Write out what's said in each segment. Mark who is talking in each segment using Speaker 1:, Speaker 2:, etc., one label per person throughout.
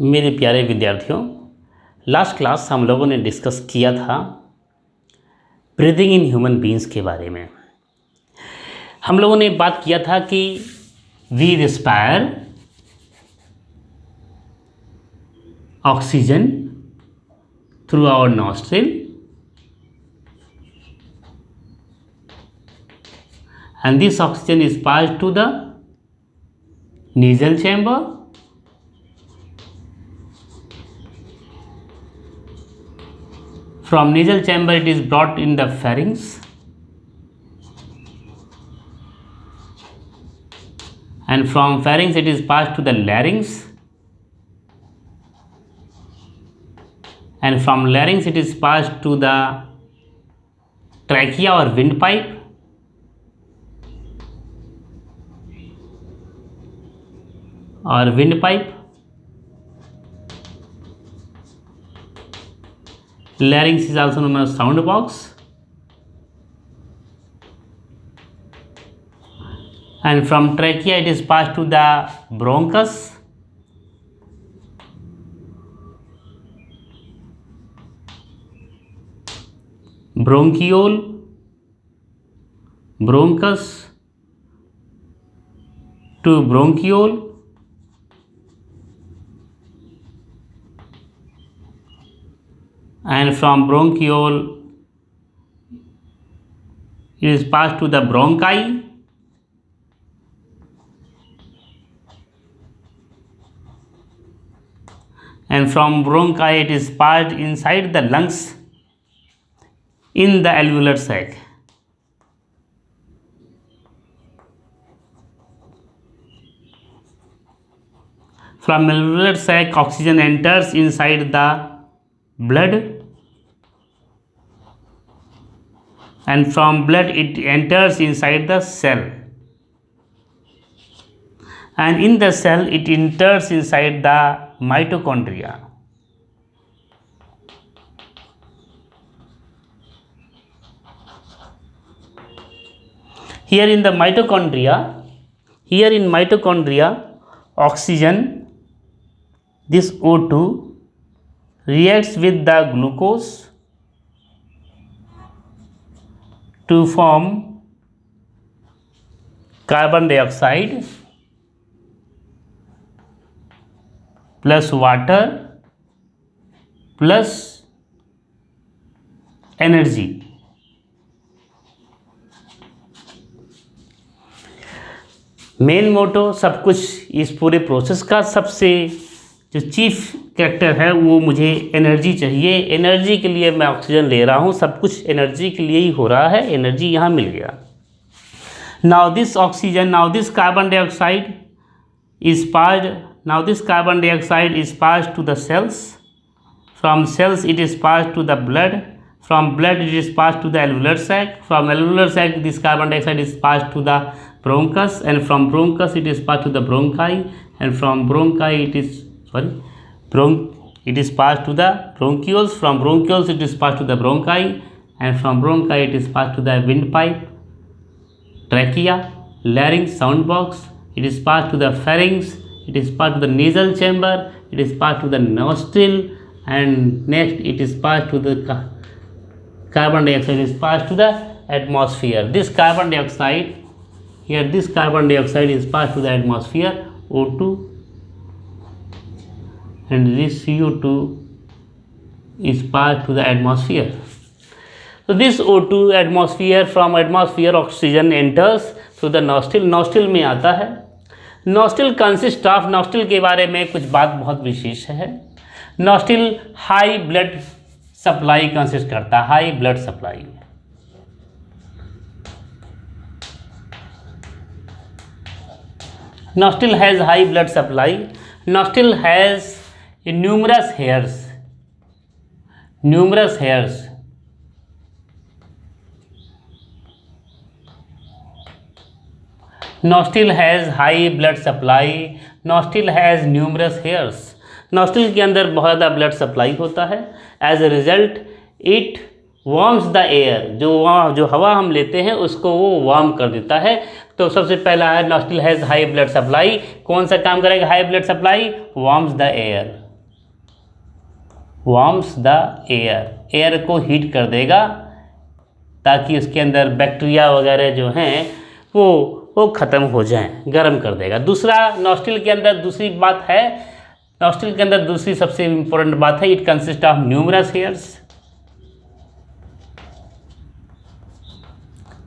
Speaker 1: मेरे प्यारे विद्यार्थियों, लास्ट क्लास हम लोगों ने डिस्कस किया था ब्रीदिंग इन ह्यूमन बीइंग्स के बारे में। हम लोगों ने बात किया था कि we respire oxygen through our nostril and this oxygen is passed to the nasal chamber from nasal chamber it is brought in the pharynx and from pharynx it is passed to the larynx and from larynx it is passed to the trachea or windpipe or windpipe. Larynx is also known as sound box, and from trachea it is passed to the bronchus, bronchiole, bronchus to bronchiole, and from bronchiole it is passed to the bronchi, and from bronchi it is passed inside the lungs in the alveolar sac. From alveolar sac oxygen enters inside the blood, and from blood it enters inside the cell, and in the cell it enters inside the mitochondria. Here in mitochondria oxygen, this O2 reacts with the glucose to form carbon dioxide plus water plus energy. Main motto सब कुछ इस पूरे process का सबसे जो chief character है वो मुझे एनर्जी चाहिए। एनर्जी के लिए मैं ऑक्सीजन ले रहा हूँ, सब कुछ एनर्जी के लिए ही हो रहा है, एनर्जी यहाँ मिल गया। Now this oxygen, now this carbon dioxide is passed to the cells, from cells it is passed to the blood, from blood it is passed to the alveolar sac, from alveolar sac this carbon dioxide is passed to the bronchus, and from bronchus it is passed to the bronchi, and from bronchi it is passed to the bronchioles, from bronchioles it is passed to the bronchi, and from bronchi it is passed to the windpipe, trachea, larynx, sound box, it is passed to the pharynx, it is passed to the nasal chamber, it is passed to the nostril, and next it is passed to the carbon dioxide is passed to the atmosphere. This carbon dioxide is passed to the atmosphere, O2, and this CO2 is passed to the atmosphere. So this O2 atmosphere, from atmosphere oxygen enters through the nostril. nostril में आता है। nostril consist of, nostril के बारे में कुछ बात बहुत विशेष है। nostril high blood supply consist करता है, high blood supply. Nostril has high blood supply. Nostril has numerous hairs. Nostril has high blood supply. Nostril has numerous hairs. Nostril के अंदर बहुत ज़्यादा ब्लड सप्लाई होता है। As a result, it warms the air, जो हवा हम लेते हैं उसको वो वार्म कर देता है। तो सबसे पहला है nostril has high blood supply. कौन सा काम करेगा high blood supply? Warms the air. Warms the air, air को हीट कर देगा ताकि उसके अंदर बैक्टीरिया वगैरह जो हैं वो ख़त्म हो जाएं, गर्म कर देगा। दूसरा, नॉस्ट्रिल के अंदर दूसरी बात है, नॉस्ट्रिल के अंदर दूसरी सबसे इम्पोर्टेंट बात है, it consist of numerous hairs.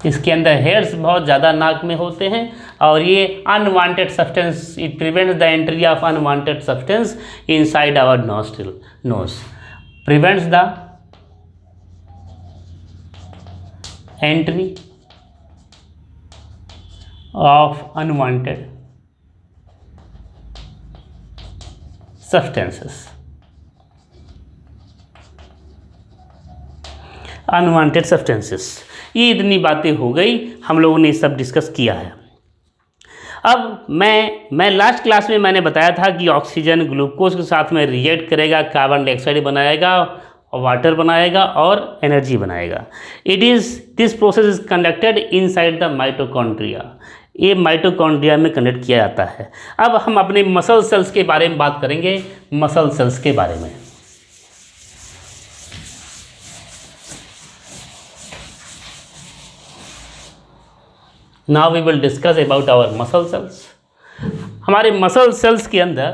Speaker 1: इसके अंदर हेयर्स बहुत ज़्यादा नाक में होते हैं और ये unwanted substance, it prevents the entry of unwanted substance inside our nostril, nose, prevents the entry of unwanted substances, unwanted substances. ये इतनी बातें हो गई, हम लोगों ने सब डिस्कस किया है। अब मैं लास्ट क्लास में मैंने बताया था कि ऑक्सीजन ग्लूकोज के साथ में रिएक्ट करेगा, कार्बन डाइऑक्साइड बनाएगा और वाटर बनाएगा और एनर्जी बनाएगा। This process is conducted inside the mitochondria, ये माइटोकॉन्ड्रिया में कंडक्ट किया जाता है। अब हम अपने मसल सेल्स के बारे में बात करेंगे, मसल सेल्स के बारे में। Now we will discuss about our muscle cells. हमारे मसल सेल्स के अंदर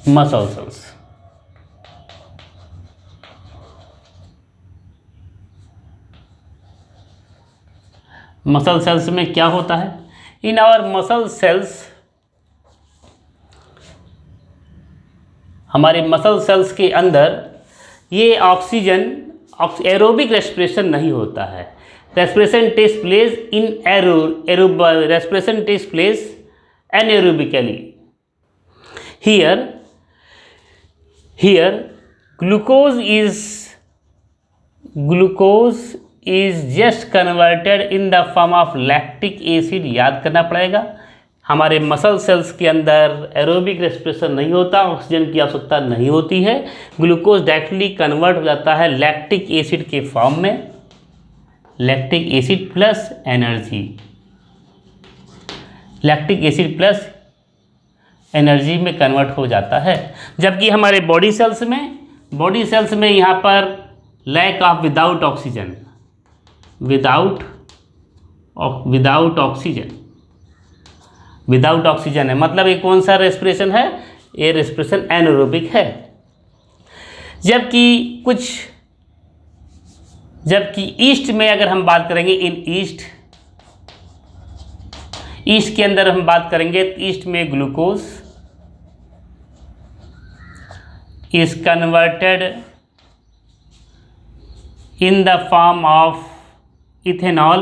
Speaker 1: मसल सेल्स, मसल सेल्स में क्या होता है? इन आवर मसल सेल्स, हमारे मसल सेल्स के अंदर ये ऑक्सीजन, एरोबिक रेस्पिरेशन नहीं होता है। Respiration takes place in respiration takes place anaerobically. Here glucose is just converted in the form of lactic acid। याद करना पड़ेगा, हमारे मसल सेल्स के अंदर एरोबिक रेस्पिरेशन नहीं होता, ऑक्सीजन की आवश्यकता नहीं होती है। ग्लूकोज डायरेक्टली कन्वर्ट हो जाता है लैक्टिक एसिड के फॉर्म में, lactic acid plus energy, lactic acid plus energy में कन्वर्ट हो जाता है। जबकि हमारे बॉडी सेल्स में यहाँ पर lack of without oxygen, without oxygen है। मतलब ये कौन सा रेस्पिरेशन है? ये रेस्पिरेशन एनारोबिक है। जबकि ईस्ट में अगर हम बात करेंगे, इन ईस्ट के अंदर हम बात करेंगे, ईस्ट में glucose is converted in the form of ethanol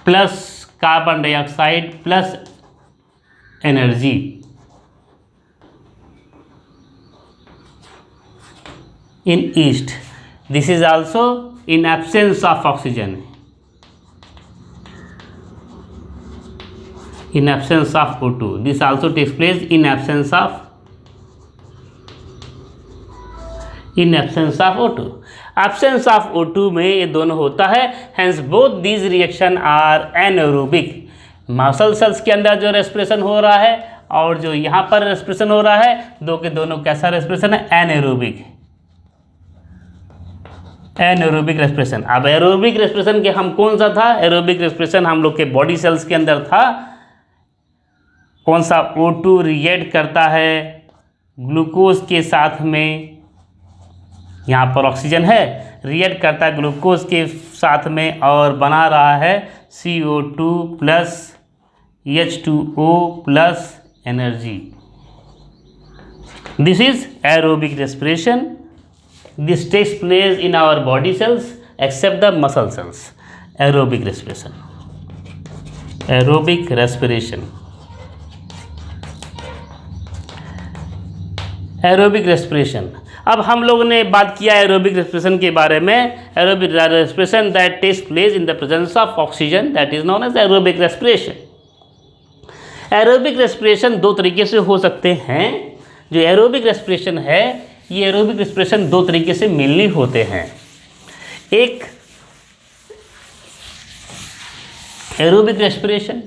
Speaker 1: plus carbon dioxide plus energy। In east, this is also in absence of oxygen, in absence of O2, this also takes place in absence of O2। absence of O2 में ये दोनों होता है। hence both these reaction are anaerobic। Muscle cells के अंदर जो respiration हो रहा है और जो यहाँ पर रेस्पिरेशन हो रहा है, दो के दोनों कैसा रेस्पिरेशन है? एनाएरोबिक, एनाएरोबिक रेस्पिरेशन। अब एरोबिक रेस्पिरेशन के हम कौन सा था? एरोबिक रेस्पिरेशन हम लोग के बॉडी सेल्स के अंदर था। कौन सा? O2 रिएक्ट करता है ग्लूकोज के साथ में, यहाँ पर ऑक्सीजन है, रिएक्ट करता है ग्लूकोज के साथ में और बना रहा है CO2 plus H2O plus energy. This is aerobic respiration. This takes place in our body cells except the muscle cells. Aerobic respiration, aerobic respiration, aerobic respiration. अब हम लोगों ने बात किया एरोबिक रेस्पिरेशन के बारे में। Aerobic respiration that takes place in the presence of oxygen, that is known as aerobic respiration. Aerobic respiration दो तरीके से हो सकते हैं। जो एरोबिक रेस्पिरेशन है, ये एरोबिक रेस्पिरेशन दो तरीके से मेनली होते हैं। एक aerobic respiration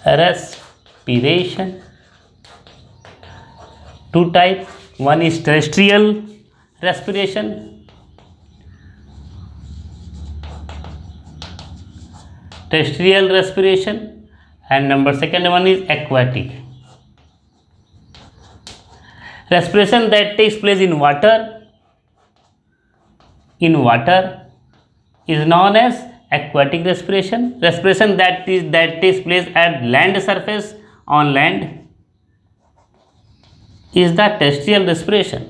Speaker 1: respiration. Two types. One is terrestrial respiration. Terrestrial respiration, and second one is aquatic respiration that takes place in water. In water is known as aquatic respiration. Respiration that takes place at land surface, on land, is the terrestrial respiration.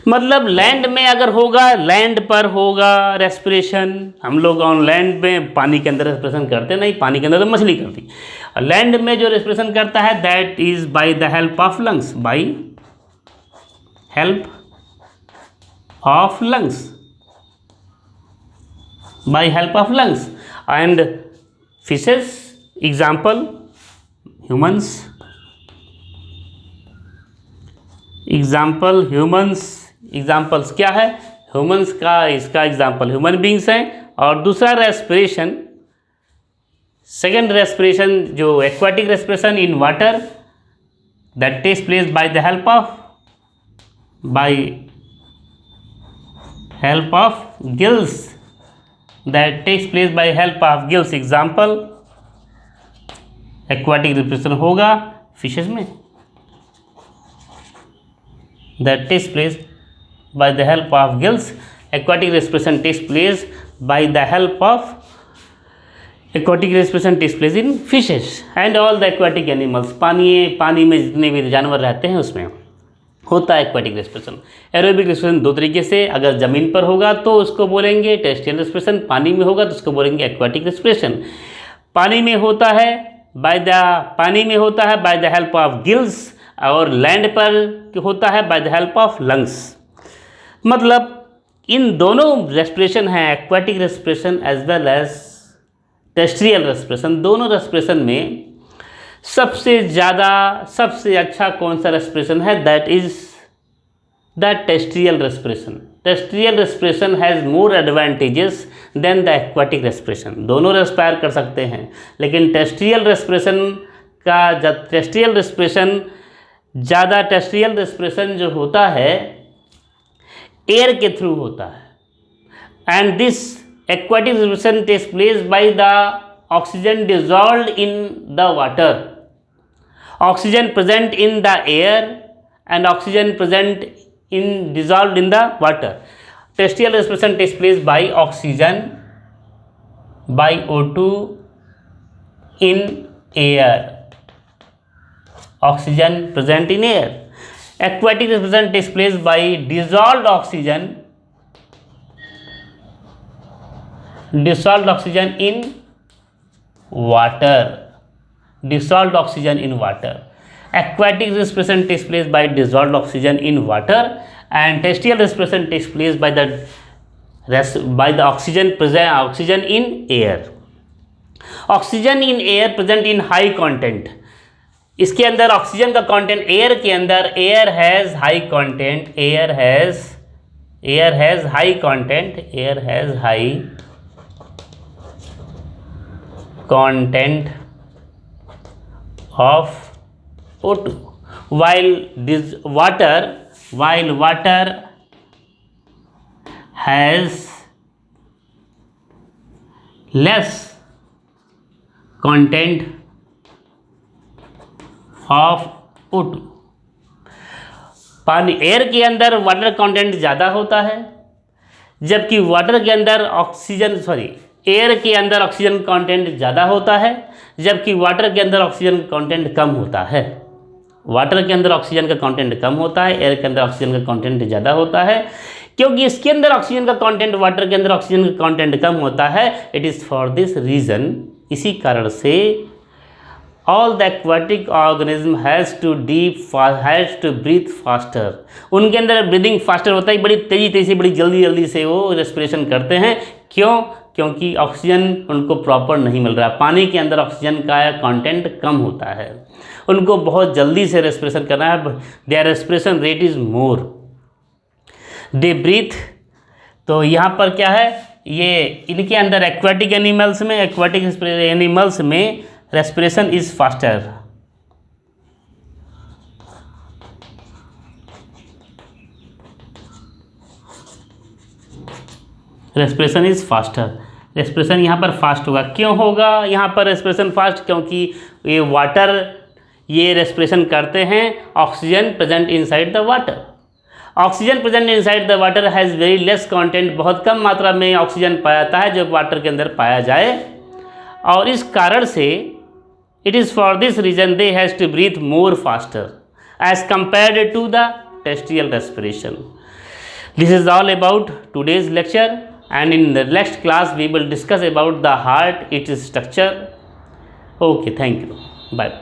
Speaker 1: मतलब land में अगर होगा, land पर होगा respiration, हम लोग on land में पानी के अंदर रेस्पिरेशन करते नहीं, पानी के अंदर तो मछली करती। लैंड में जो रेस्पिरेशन करता है that is by the help of lungs, by help of lungs, by help of lungs. And fishes example humans, example humans, examples क्या है ह्यूमन्स का, इसका एग्जाम्पल ह्यूमन बींग्स हैं। और दूसरा रेस्पिरेशन, सेकेंड रेस्पिरेशन जो aquatic respiration in water that takes place by the help of, by help of gills, that takes place by help of gills. Example aquatic respiration होगा fishes में, that takes place by the help of gills. Aquatic respiration takes place by the help of, aquatic respiration takes place in fishes and all the aquatic animals. पानी में जितने भी जानवर रहते हैं उसमें होता है एक्वाटिक रेस्पिरेशन। एरोबिक रेस्पिरेशन दो तरीके से, अगर ज़मीन पर होगा तो उसको बोलेंगे टेरेस्ट्रियल रेस्पिरेशन, पानी में होगा तो उसको बोलेंगे एक्वाटिक रेस्पिरेशन। पानी में होता है by the help of gills, और लैंड पर होता है by the help of lungs. मतलब इन दोनों रेस्पिरेशन हैं, aquatic respiration as well as terrestrial respiration. दोनों रेस्पिरेशन में सबसे ज़्यादा, सबसे अच्छा कौन सा रेस्पिरेशन है, that is the terrestrial respiration. Terrestrial respiration has more advantages than the aquatic respiration. दोनों रेस्पायर कर सकते हैं, लेकिन टेरेस्ट्रियल रेस्पिरेशन जो होता है एयर के थ्रू होता है। And this aquatic respiration takes place by the oxygen dissolved in the water, oxygen present in the air and oxygen present in dissolved in the water. Terrestrial respiration takes place by oxygen, by O2 in air, oxygen present in air. Aquatic respiration takes place by dissolved oxygen in water, dissolved oxygen in water. Aquatic respiration takes place by dissolved oxygen in water, and terrestrial respiration takes place by the oxygen in air. Oxygen in air present in high content. इसके अंदर oxygen का content, air के अंदर air has high content, air has high content of O2, while water has less content of O2। पानी, air के अंदर water content ज़्यादा होता है, जबकि एयर के अंदर ऑक्सीजन कंटेंट ज़्यादा होता है, जबकि वाटर के अंदर ऑक्सीजन कंटेंट कम होता है। वाटर के अंदर ऑक्सीजन का कंटेंट कम होता है, एयर के अंदर ऑक्सीजन का कंटेंट ज़्यादा होता है, क्योंकि इसके अंदर ऑक्सीजन का कंटेंट, वाटर के अंदर ऑक्सीजन का कंटेंट कम होता है। It is for this reason, इसी कारण से all the aquatic organism has to breathe faster। उनके अंदर ब्रीदिंग फास्टर होता है, बड़ी तेज़ी से, बड़ी जल्दी से वो रेस्पिरेशन करते हैं। क्यों? क्योंकि ऑक्सीजन उनको प्रॉपर नहीं मिल रहा। पानी के अंदर ऑक्सीजन का कंटेंट कम होता है, उनको बहुत जल्दी से रेस्पिरेशन करना है। There respiration rate is more, they breathe. तो यहाँ पर क्या है, ये इनके अंदर एक्वाटिक एनिमल्स में respiration is faster. Respiration is faster, respiration यहाँ पर फास्ट होगा। क्यों होगा यहाँ पर रेस्पिरेशन फास्ट? क्योंकि ये वाटर, ये रेस्पिरेशन करते हैं oxygen present inside the water. Oxygen present inside the water has very less content, बहुत कम मात्रा में ऑक्सीजन पाया जाता है जो वाटर के अंदर पाया जाए, और इस कारण से it is for this reason they has to breathe more faster as compared to the terrestrial respiration. This is all about today's lecture, and in the next class we will discuss about the heart, its structure. Okay, thank you. Bye.